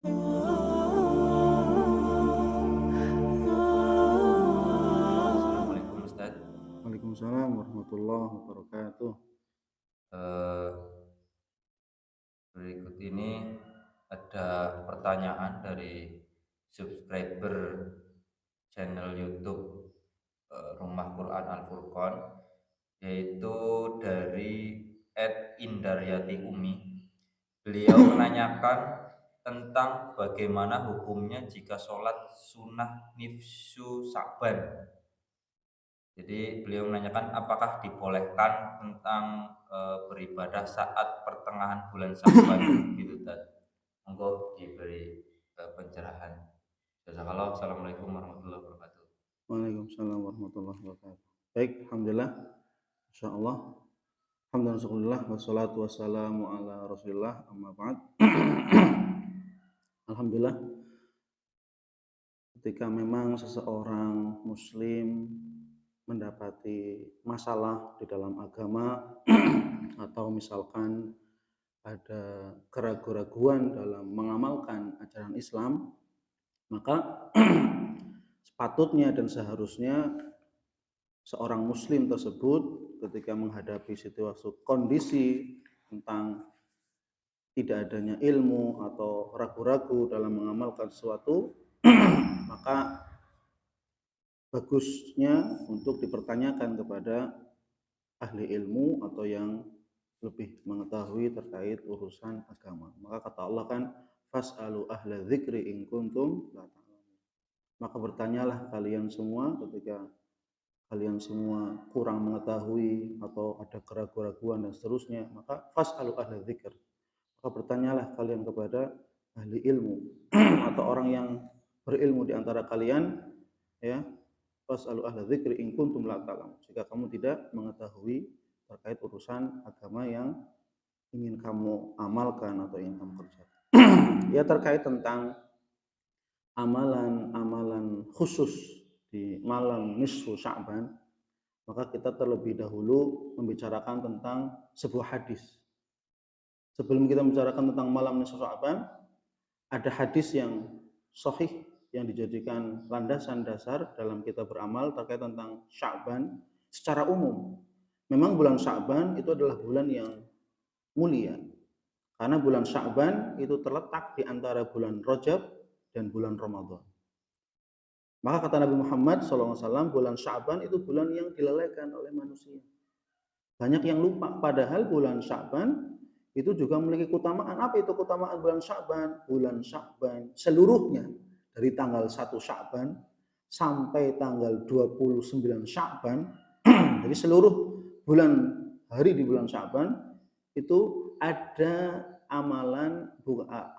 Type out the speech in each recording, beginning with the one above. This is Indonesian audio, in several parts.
Assalamualaikum Ustaz. Waalaikumsalam warahmatullahi wabarakatuh. Eh, Berikut ini ada pertanyaan dari subscriber channel YouTube Rumah Quran Al Furqon, yaitu dari @indaryati Umi. Beliau menanyakan tentang bagaimana hukumnya jika sholat sunnah nifsu Sa'ban. Jadi beliau menanyakan apakah dibolehkan tentang beribadah saat pertengahan bulan Syawal gitu tadi. Monggo diberi pencerahan. Jazakallah. Assalamualaikum warahmatullahi wabarakatuh. Waalaikumsalam warahmatullahi wabarakatuh. Baik, alhamdulillah. Insyaallah. Alhamdulillah, syukurillah, wassalatu wassalamu ala Rasulillah, amma ba'd. Alhamdulillah, ketika memang seseorang muslim mendapati masalah di dalam agama atau misalkan ada keraguan-raguan dalam mengamalkan ajaran Islam, maka sepatutnya dan seharusnya seorang muslim tersebut ketika menghadapi situasi kondisi tentang tidak adanya ilmu atau ragu-ragu dalam mengamalkan sesuatu, maka bagusnya untuk dipertanyakan kepada ahli ilmu atau yang lebih mengetahui terkait urusan agama. Maka kata Allah kan, fas'alu ahla dzikri in kuntum la ta'lamun. Maka bertanyalah kalian semua ketika kalian semua kurang mengetahui atau ada keraguan-raguan dan seterusnya, maka fas'alu ahla dzikr. Maka bertanyalah kalian kepada ahli ilmu atau orang yang berilmu di antara kalian, ya. Fas'alu ahla dzikri in kuntum la ta'lamun. Jika kamu tidak mengetahui terkait urusan agama yang ingin kamu amalkan atau ingin kamu kerjakan. Ya, terkait tentang amalan-amalan khusus di malam nisfu Sya'ban, maka kita terlebih dahulu membicarakan tentang sebuah hadis. Sebelum kita membicarakan tentang malam nisfu Sya'ban, ada hadis yang sahih yang dijadikan landasan dasar dalam kita beramal terkait tentang Sya'ban secara umum. Memang bulan Sya'ban itu adalah bulan yang mulia, karena bulan Sya'ban itu terletak di antara bulan Rajab dan bulan Ramadan. Maka kata Nabi Muhammad SAW, bulan Sya'ban itu bulan yang dilalaikan oleh manusia. Banyak yang lupa, padahal bulan Sya'ban itu juga memiliki keutamaan. Apa itu keutamaan bulan Sya'ban? Bulan Sya'ban seluruhnya dari tanggal 1 Sya'ban sampai tanggal 29 Sya'ban, jadi seluruh bulan hari di bulan Sya'ban itu ada amalan,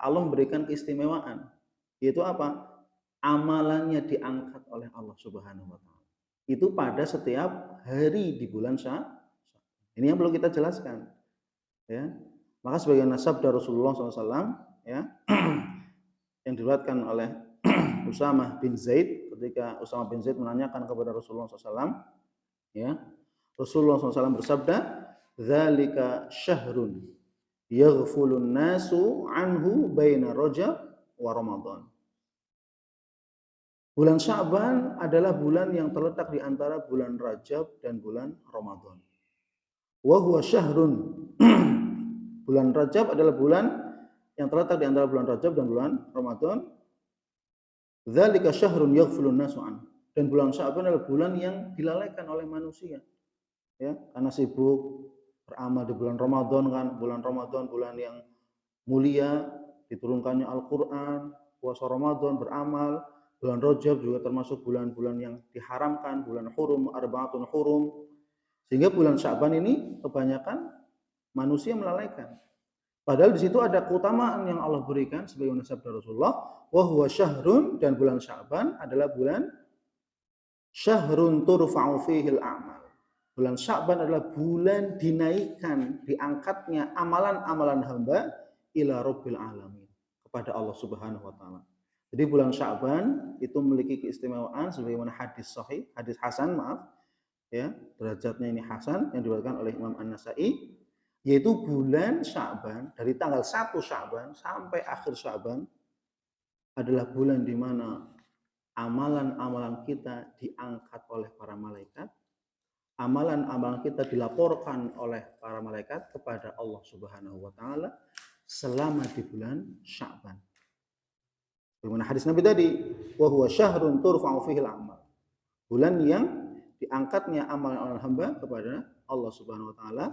Allah memberikan keistimewaan, yaitu apa? Amalannya diangkat oleh Allah Subhanahu wa taala. Itu pada setiap hari di bulan Sya'ban. Ini yang perlu kita jelaskan, ya. Maka sebagai sabda Rasulullah SAW, ya, yang diriwayatkan oleh Usamah bin Zaid, ketika Usamah bin Zaid menanyakan kepada Rasulullah SAW, ya, Rasulullah SAW bersabda, "Dzalika syahrun yaghfulun nasu anhu baina Rajab wa Ramadan." Bulan Sya'ban adalah bulan yang terletak di antara bulan Rajab dan bulan Ramadan. Wa huwa syahrun. Bulan Rajab adalah bulan yang terletak di antara bulan Rajab dan bulan Ramadan. Dzalika syahrun yaghfulun nasu an. Dan bulan Sya'ban adalah bulan yang dilalaikan oleh manusia, ya, karena sibuk beramal di bulan Ramadan kan. Bulan Ramadan bulan yang mulia, diturunkannya Al-Qur'an, puasa Ramadan, beramal. Bulan Rajab juga termasuk bulan-bulan yang diharamkan, bulan hurum, arba'atun hurum. Sehingga bulan Sya'ban ini kebanyakan manusia melalaikan. Padahal di situ ada keutamaan yang Allah berikan sebagaimana sabda Rasulullah, wa huwa syahrun, dan bulan Sya'ban adalah bulan syahrun turfa'u fihil a'mal. Bulan Sya'ban adalah bulan dinaikkan, diangkatnya amalan-amalan hamba ila rabbil alamin, kepada Allah Subhanahu wa taala. Jadi bulan Sya'ban itu memiliki keistimewaan sebagaimana hadis sahih, hadis hasan, maaf, ya, derajatnya ini hasan, yang diriwayatkan oleh Imam An-Nasa'i, yaitu bulan Sya'ban dari tanggal 1 Sya'ban sampai akhir Sya'ban adalah bulan di mana amalan-amalan kita diangkat oleh para malaikat, amalan-amalan kita dilaporkan oleh para malaikat kepada Allah Subhanahu wa taala selama di bulan Sya'ban. Bagaimana hadis Nabi tadi, wa huwa syahrun turfa'u fihi al-amal. Bulan yang diangkatnya amalan-amalan hamba kepada Allah Subhanahu wa taala,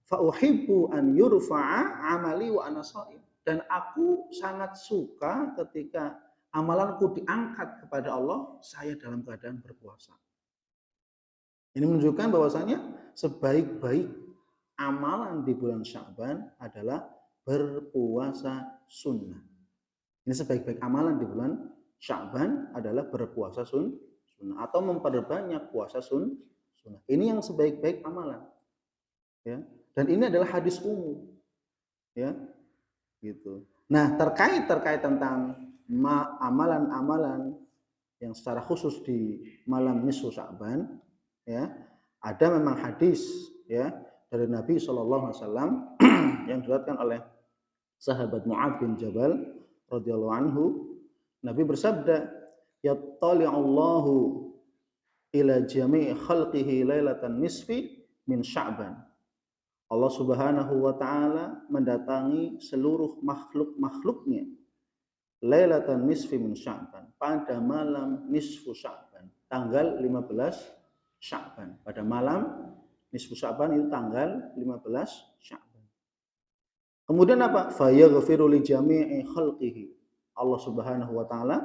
fa uhibbu an yurfa'a amali wa ana shaim. Dan aku sangat suka ketika amalanku diangkat kepada Allah saya dalam keadaan berpuasa. Ini menunjukkan bahwasanya sebaik-baik amalan di bulan Sya'ban adalah berpuasa sunnah. Ini sebaik-baik amalan di bulan Sya'ban adalah berpuasa sunnah atau memperbanyak puasa sunnah. Ini yang sebaik-baik amalan. Ya. Dan ini adalah hadis umum. Ya. Gitu. Nah, terkait tentang amalan-amalan yang secara khusus di malam nisfu Sya'ban, ya, ada memang hadis ya dari Nabi Shallallahu Alaihi Wasallam yang diriwayatkan oleh sahabat Mu'adz bin Jabal radhiyallahu anhu. Nabi bersabda, yattali'allahu ila jami'i khalqihi lailatan nisfi min Sya'ban. Allah Subhanahu wa taala mendatangi seluruh makhluk-makhluknya lailatan nisfi min Sya'ban, pada malam nisfu Sya'ban, tanggal 15 Sya'ban. Pada malam nisfu Sya'ban itu tanggal 15 Sya'ban. Kemudian apa? Fayaghfiru li jami'i khalqihi. Allah Subhanahu wa taala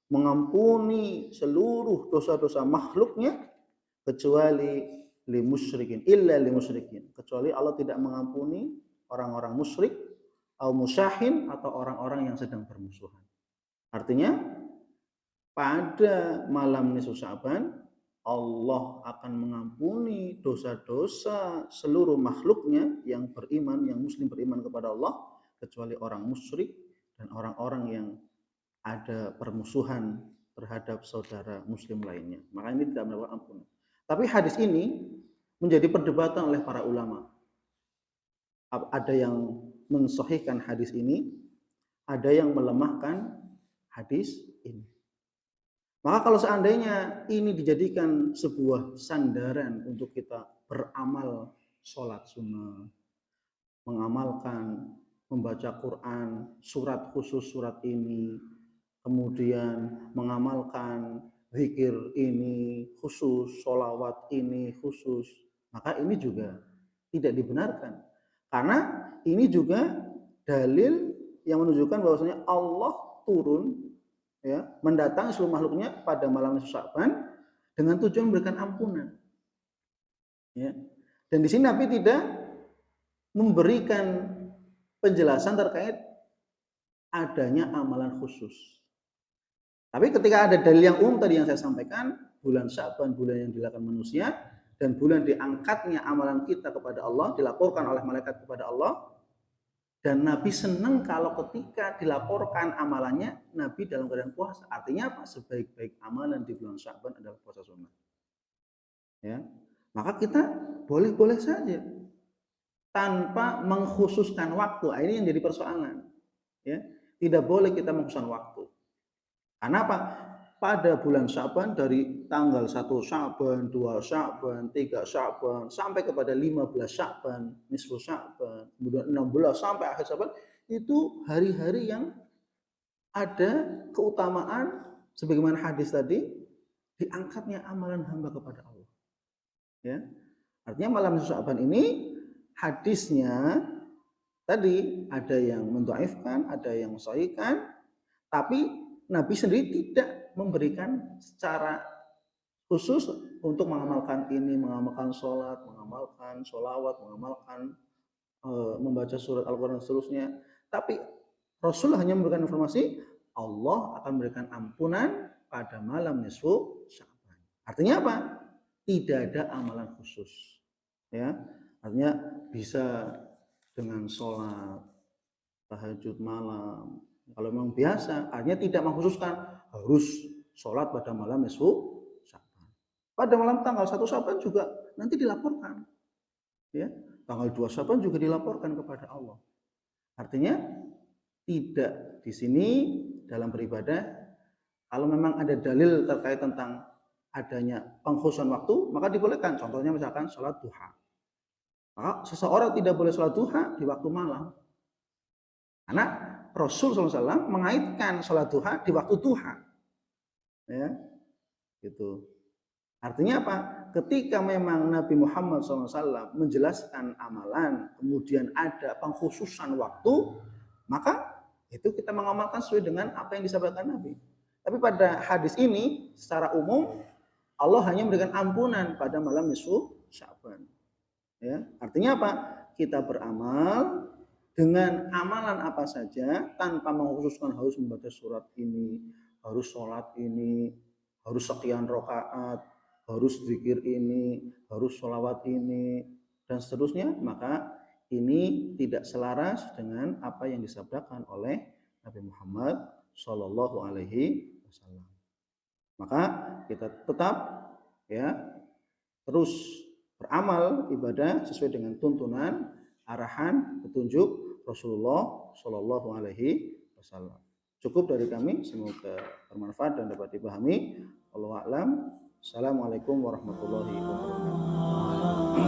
mengampuni seluruh dosa-dosa makhluknya kecuali li musyrikin, illa li musyrikin. Kecuali Allah tidak mengampuni orang-orang musyrik atau musyahin atau orang-orang yang sedang bermusuhan. Artinya pada malam nisfu Sya'ban Allah akan mengampuni dosa-dosa seluruh makhluknya yang beriman, yang muslim beriman kepada Allah, kecuali orang musyrik dan orang-orang yang ada permusuhan terhadap saudara muslim lainnya. Maka ini tidak mendapat ampunan. Tapi hadis ini menjadi perdebatan oleh para ulama. Ada yang mensahihkan hadis ini, ada yang melemahkan hadis ini. Maka kalau seandainya ini dijadikan sebuah sandaran untuk kita beramal sholat sunnah, mengamalkan, membaca Quran, surat khusus surat ini, kemudian mengamalkan zikir ini khusus, sholawat ini khusus, maka ini juga tidak dibenarkan. Karena ini juga dalil yang menunjukkan bahwasanya Allah turun ya, mendatangi seluruh makhluknya pada malam nisfu Sya'ban dengan tujuan memberikan ampunan. Ya. Dan di sini Nabi tidak memberikan penjelasan terkait adanya amalan khusus. Tapi ketika ada dalil yang umum tadi yang saya sampaikan, bulan Sya'ban bulan yang dilakukan manusia dan bulan diangkatnya amalan kita kepada Allah, dilaporkan oleh malaikat kepada Allah. Dan Nabi senang kalau ketika dilaporkan amalannya, Nabi dalam keadaan puasa. Artinya apa? Sebaik-baik amalan di bulan Sya'ban adalah puasa sunnah. Ya, maka kita boleh-boleh saja tanpa mengkhususkan waktu. Ini yang jadi persoalan. Ya, tidak boleh kita mengkhususkan waktu. Karena apa? Pada bulan Sya'ban dari tanggal 1 Sya'ban, 2 Sya'ban, 3 Sya'ban sampai kepada 15 Sya'ban, nisfu Sya'ban, kemudian 16 sampai akhir Sya'ban, itu hari-hari yang ada keutamaan sebagaimana hadis tadi, diangkatnya amalan hamba kepada Allah. Ya. Artinya malam nisfu Sya'ban ini hadisnya tadi ada yang mendhaifkan, ada yang mensahihkan, tapi Nabi sendiri tidak memberikan secara khusus untuk mengamalkan ini, mengamalkan sholat, mengamalkan sholawat, mengamalkan membaca surat Al-Quran dan seterusnya. Tapi Rasul hanya memberikan informasi Allah akan memberikan ampunan pada malam nisfu Sya'ban. Artinya apa? Tidak ada amalan khusus. Ya, artinya bisa dengan sholat, tahajud malam. Kalau memang biasa, artinya tidak mengkhususkan harus sholat pada malam nisfu Sya'ban. Pada malam tanggal 1 Sya'ban juga nanti dilaporkan. Ya, tanggal 2 Sya'ban juga dilaporkan kepada Allah. Artinya tidak di sini dalam beribadah, kalau memang ada dalil terkait tentang adanya pengkhususan waktu, maka dibolehkan. Contohnya misalkan sholat duha. Maka seseorang tidak boleh sholat duha di waktu malam. Karena Rasul SAW mengaitkan sholat duha di waktu duha. Ya, gitu. Artinya apa? Ketika memang Nabi Muhammad SAW menjelaskan amalan, kemudian ada pengkhususan waktu, maka itu kita mengamalkan sesuai dengan apa yang disampaikan Nabi. Tapi pada hadis ini, secara umum, Allah hanya memberikan ampunan pada malam nisfu Sya'ban. Ya, artinya apa? Kita beramal dengan amalan apa saja tanpa mengkhususkan harus membaca surat ini, harus sholat ini, harus sekian rakaat, harus zikir ini, harus sholawat ini, dan seterusnya, maka ini tidak selaras dengan apa yang disabdakan oleh Nabi Muhammad Shallallahu Alaihi Wasallam. Maka kita tetap ya terus beramal ibadah sesuai dengan tuntunan, arahan, petunjuk Rasulullah Shallallahu Alaihi Wasallam. Cukup dari kami, semoga bermanfaat dan dapat dipahami. Wallahu a'lam. Assalamualaikum warahmatullahi wabarakatuh.